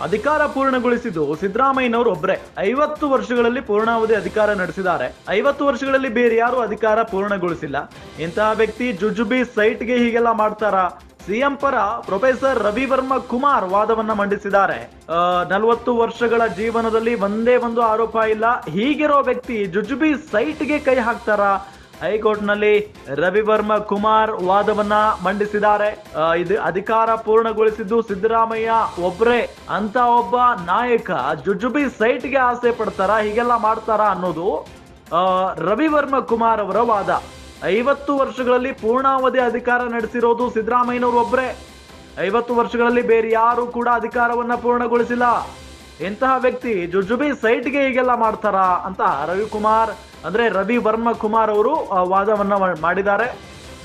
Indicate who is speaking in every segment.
Speaker 1: ಅಧಿಕಾರ ಪೂರ್ಣಗೊಳಿಸಿದ್ದು ಸಿದ್ದರಾಮಯ್ಯನವರು ಒಬ್ರೆ. 50 ವರ್ಷಗಳಲ್ಲಿ ಪೂರ್ಣಾವಧಿ ಅಧಿಕಾರ ನಡೆಸಿದ್ದಾರೆ. 50 ವರ್ಷಗಳಲ್ಲಿ ಬೇರೆ ಯಾರು ಅಧಿಕಾರ ಪೂರ್ಣಗೊಳಿಸಿಲ್ಲ. ಇಂತಹ ವ್ಯಕ್ತಿ ಜುಜುಬಿ ಸೈಟ್ಗೆ ಹೀಗೆಲ್ಲ ಮಾಡ್ತಾರಾ? ಸಿಎಂ ಪರ ಪ್ರೊಫೆಸರ್ ರವಿವರ್ಮ ಕುಮಾರ್ ವಾದವನ್ನ ಮಂಡಿಸಿದ್ದಾರೆ. 40 ವರ್ಷಗಳ ಜೀವನದಲ್ಲಿ ಒಂದೇ ಒಂದು ಆರೋಪ ಇಲ್ಲ. ಹೀಗಿರೋ ವ್ಯಕ್ತಿ ಜುಜುಬಿ ಸೈಟ್ಗೆ ಕೈ ಹಾಕ್ತಾರಾ? ಹೈಕೋರ್ಟ್ ನಲ್ಲಿ ರವಿವರ್ಮ ಕುಮಾರ್ ವಾದವನ್ನ ಮಂಡಿಸಿದ್ದಾರೆ. ಇದು ಅಧಿಕಾರ ಪೂರ್ಣಗೊಳಿಸಿದ್ದು ಸಿದ್ದರಾಮಯ್ಯ ಒಬ್ರೇ ಅಂತ ಒಬ್ಬ ನಾಯಕ ಜುಜುಬಿ ಸೈಟ್ಗೆ ಆಸೆ ಪಡ್ತಾರ, ಹೀಗೆಲ್ಲ ಮಾಡ್ತಾರ ಅನ್ನೋದು ರವಿವರ್ಮ ಕುಮಾರ್ ಅವರ ವಾದ. 50 ವರ್ಷಗಳಲ್ಲಿ ಪೂರ್ಣಾವಧಿ ಅಧಿಕಾರ ನಡೆಸಿರೋದು ಸಿದ್ದರಾಮಯ್ಯನವರು ಒಬ್ರೇ. 50 ವರ್ಷಗಳಲ್ಲಿ ಬೇರೆ ಯಾರು ಕೂಡ ಅಧಿಕಾರವನ್ನ ಪೂರ್ಣಗೊಳಿಸಿಲ್ಲ. ಇಂತಹ ವ್ಯಕ್ತಿ ಜುಜುಬಿ ಸೈಟ್ಗೆ ಹೀಗೆಲ್ಲ ಮಾಡ್ತಾರ ಅಂತ ರವಿವರ್ಮ ಕುಮಾರ್ ಅವರು ವಾದವನ್ನ ಮಾಡಿದ್ದಾರೆ.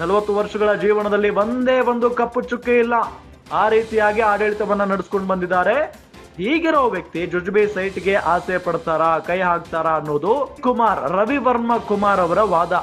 Speaker 1: 40 ವರ್ಷಗಳ ಜೀವನದಲ್ಲಿ ಒಂದೇ ಒಂದು ಕಪ್ಪು ಚುಕ್ಕೆ ಇಲ್ಲ, ಆ ರೀತಿಯಾಗಿ ಆಡಳಿತವನ್ನ ನಡೆಸ್ಕೊಂಡು ಬಂದಿದ್ದಾರೆ. ಹೀಗಿರೋ ವ್ಯಕ್ತಿ ಜುಜುಬಿ ಸೈಟ್ಗೆ ಆಸೆ ಪಡ್ತಾರಾ, ಕೈ ಹಾಕ್ತಾರಾ ಅನ್ನೋದು ರವಿವರ್ಮ ಕುಮಾರ್ ಅವರ ವಾದ.